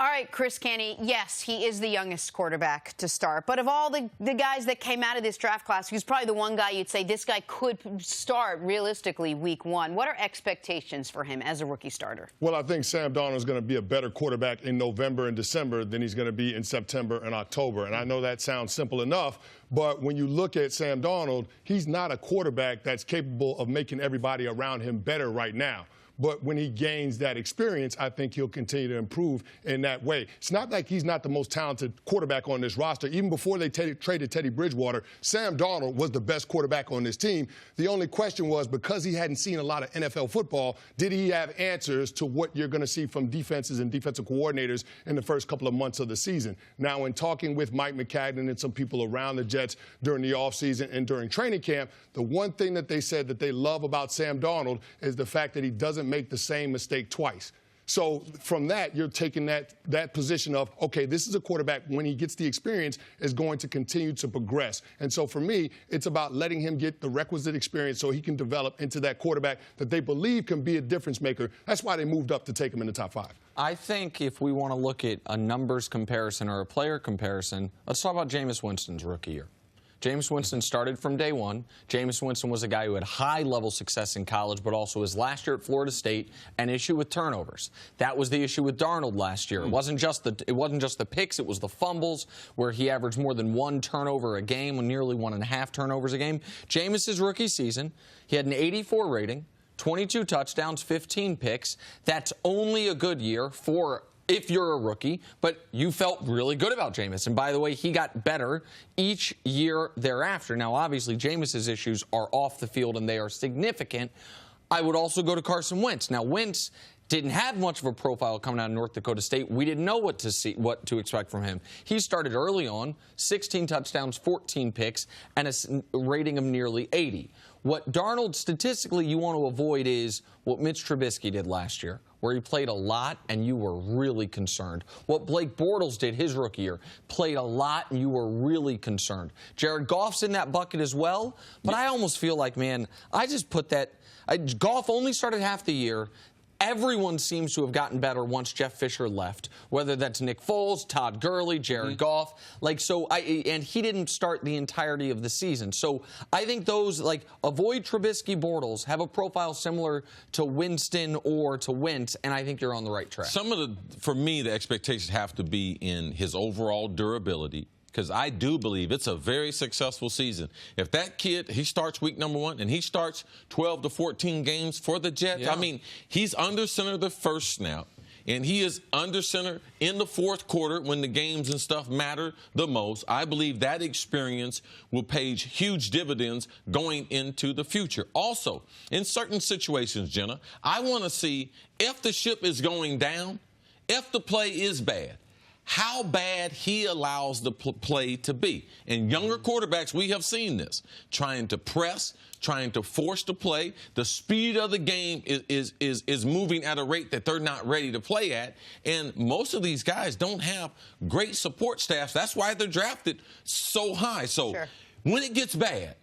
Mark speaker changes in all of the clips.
Speaker 1: All right, Cris, Canty, yes, he is the youngest quarterback to start. But of all the guys that came out of this draft class, he's probably the one guy you'd say this guy could start realistically week one. What are expectations for him as a rookie starter?
Speaker 2: Well, I think Sam Darnold is going to be a better quarterback in November and December than he's going to be in September and October. And I know that sounds simple enough, but when you look at Sam Darnold, he's not a quarterback that's capable of making everybody around him better right now. But when he gains that experience, I think he'll continue to improve in that way. It's not like he's not the most talented quarterback on this roster. Even before they traded Teddy Bridgewater, Sam Darnold was the best quarterback on this team. The only question was, because he hadn't seen a lot of NFL football, did he have answers to what you're going to see from defenses and defensive coordinators in the first couple of months of the season? Now, in talking with Mike McCagnon and some people around the Jets during the offseason and during training camp, the one thing that they said that they love about Sam Darnold is the fact that he doesn't make the same mistake twice. So from that, you're taking that position of, okay, this is a quarterback, when he gets the experience, is going to continue to progress. And so for me, it's about letting him get the requisite experience so he can develop into that quarterback that they believe can be a difference maker. That's why they moved up to take him in the top 5.
Speaker 3: I think if we want to look at a numbers comparison or a player comparison, let's talk about Jameis Winston's rookie year. Jameis Winston started from day one. Jameis Winston was a guy who had high-level success in college, but also his last year at Florida State, an issue with turnovers. That was the issue with Darnold last year. It wasn't just the picks, it was the fumbles, where he averaged more than 1 turnover a game, nearly 1.5 turnovers a game. Jameis's rookie season, he had an 84 rating, 22 touchdowns, 15 picks. That's only a good year for if you're a rookie, but you felt really good about Jameis. And by the way, he got better each year thereafter. Now, obviously, Jameis's issues are off the field, and they are significant. I would also go to Carson Wentz. Now, Wentz didn't have much of a profile coming out of North Dakota State. We didn't know what to expect from him. He started early on, 16 touchdowns, 14 picks, and a rating of nearly 80. What Darnold, statistically, you want to avoid is what Mitch Trubisky did last year, where he played a lot and you were really concerned. What Blake Bortles did his rookie year, played a lot and you were really concerned. Jared Goff's in that bucket as well, but I almost feel like, man, I just put that Goff only started half the year. Everyone seems to have gotten better once Jeff Fisher left, whether that's Nick Foles, Todd Gurley, Jared Goff. And he didn't start the entirety of the season. So I think those, avoid Trubisky, Bortles, have a profile similar to Winston or to Wentz, and I think you're on the right track.
Speaker 4: For me, the expectations have to be in his overall durability, because I do believe it's a very successful season. If that kid, he starts week number 1 and he starts 12 to 14 games for the Jets, I mean, he's under center the first snap, and he is under center in the fourth quarter when the games and stuff matter the most. I believe that experience will pay huge dividends going into the future. Also, in certain situations, Jenna, I want to see if the ship is going down, if the play is bad, how bad he allows the play to be. In younger quarterbacks, we have seen this. Trying to press, trying to force the play. The speed of the game is moving at a rate that they're not ready to play at. And most of these guys don't have great support staffs. That's why they're drafted so high. So when it gets bad,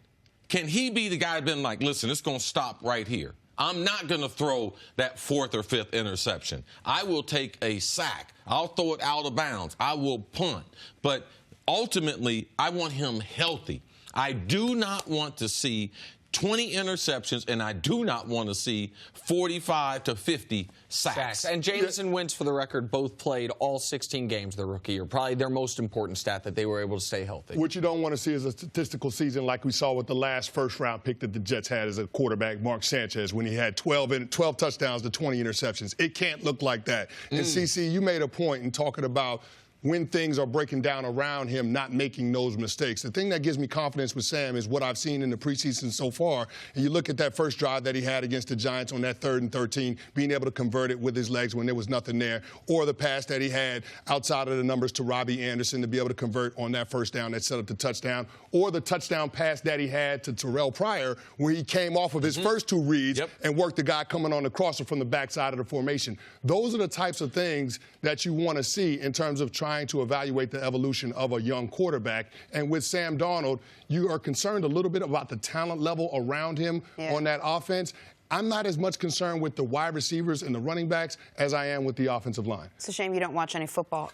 Speaker 4: can he be the guy been like, listen, it's going to stop right here? I'm not going to throw that 4th or 5th interception. I will take a sack. I'll throw it out of bounds. I will punt. But ultimately, I want him healthy. I do not want to see 20 interceptions, and I do not want to see 45 to 50 sacks.
Speaker 3: And Jameis and Wentz, for the record, both played all 16 games their rookie year. Probably their most important stat, that they were able to stay healthy.
Speaker 2: What you don't want to see is a statistical season like we saw with the last first-round pick that the Jets had as a quarterback, Mark Sanchez, when he had 12 touchdowns to 20 interceptions. It can't look like that. And, CC, you made a point in talking about when things are breaking down around him, not making those mistakes. The thing that gives me confidence with Sam is what I've seen in the preseason so far. And you look at that first drive that he had against the Giants on that 3rd and 13, being able to convert it with his legs when there was nothing there, or the pass that he had outside of the numbers to Robbie Anderson to be able to convert on that first down that set up the touchdown, or the touchdown pass that he had to Terrell Pryor where he came off of his first 2 reads and worked the guy coming on the crosser from the backside of the formation. Those are the types of things that you want to see in terms of trying to evaluate the evolution of a young quarterback. And with Sam Darnold, you are concerned a little bit about the talent level around him on that offense. I'm not as much concerned with the wide receivers and the running backs as I am with the offensive line.
Speaker 1: It's a shame you don't watch any football.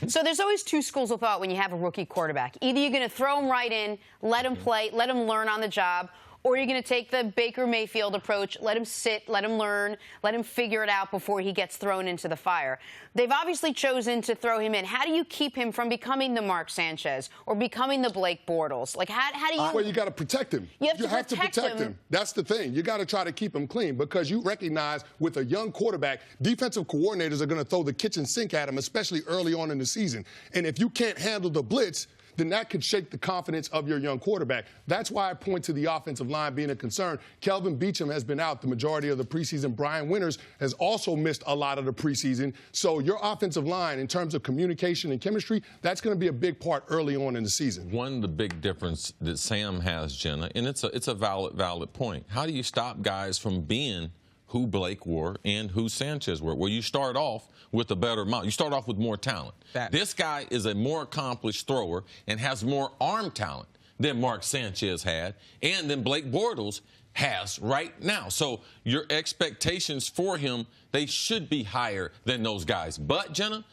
Speaker 1: So there's always two schools of thought when you have a rookie quarterback. Either you're going to throw him right in, let him play, let him learn on the job, or you're going to take the Baker Mayfield approach, let him sit, let him learn, let him figure it out before he gets thrown into the fire. They've obviously chosen to throw him in. How do you keep him from becoming the Mark Sanchez or becoming the Blake Bortles? Like, how do you...
Speaker 2: Well, you got to protect him.
Speaker 1: You have to protect him.
Speaker 2: That's the thing. You got to try to keep him clean because you recognize with a young quarterback, defensive coordinators are going to throw the kitchen sink at him, especially early on in the season. And if you can't handle the blitz, then that could shake the confidence of your young quarterback. That's why I point to the offensive line being a concern. Kelvin Beachum has been out the majority of the preseason. Brian Winters has also missed a lot of the preseason. So your offensive line, in terms of communication and chemistry, that's going to be a big part early on in the season.
Speaker 4: One of the big difference that Sam has, Jenna, and it's a valid point. How do you stop guys from being who Blake were and who Sanchez were? Well, you start off with a better amount. You start off with more talent. This guy is a more accomplished thrower and has more arm talent than Mark Sanchez had and than Blake Bortles has right now. So your expectations for him, they should be higher than those guys. But, Jenna,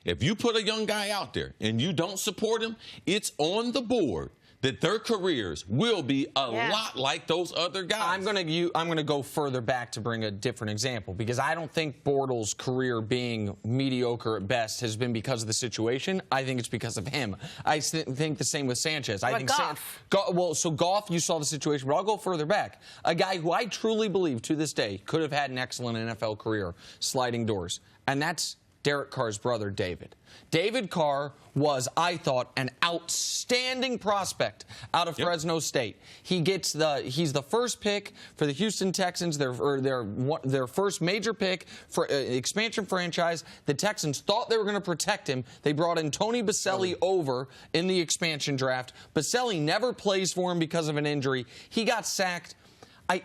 Speaker 4: if you put a young guy out there and you don't support him, it's on the board that their careers will be a lot like those other guys.
Speaker 3: I'm going to go further back to bring a different example because I don't think Bortles' career being mediocre at best has been because of the situation. I think it's because of him. I think the same with Sanchez. I think
Speaker 1: Goff?
Speaker 3: So Goff, you saw the situation, but I'll go further back. A guy who I truly believe to this day could have had an excellent NFL career, sliding doors, and that's Derek Carr's brother, David. David Carr was, I thought, an outstanding prospect out of Fresno State. He's the first pick for the Houston Texans, their first major pick for expansion franchise. The Texans thought they were going to protect him. They brought in Tony Baselli over in the expansion draft. Baselli never plays for him because of an injury. He got sacked. I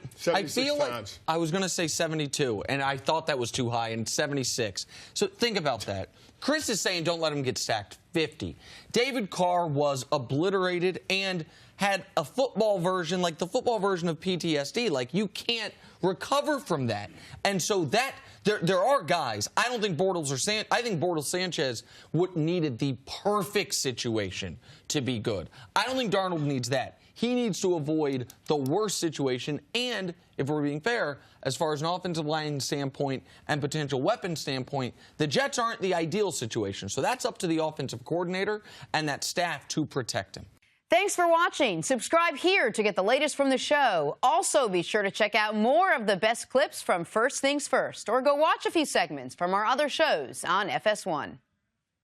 Speaker 3: feel like I was going to say 72, and I thought that was too high, and 76. So think about that. Cris is saying don't let him get sacked 50. David Carr was obliterated and had a football version, like the football version of PTSD. Like, you can't recover from that. And so that there are guys. I don't think I think Bortles Sanchez needed the perfect situation to be good. I don't think Darnold needs that. He needs to avoid the worst situation, and if we're being fair, as far as an offensive line standpoint and potential weapon standpoint, the Jets aren't the ideal situation. So that's up to the offensive coordinator and that staff to protect him.
Speaker 1: Thanks for watching. Subscribe here to get the latest from the show. Also, be sure to check out more of the best clips from First Things First, or go watch a few segments from our other shows on FS1.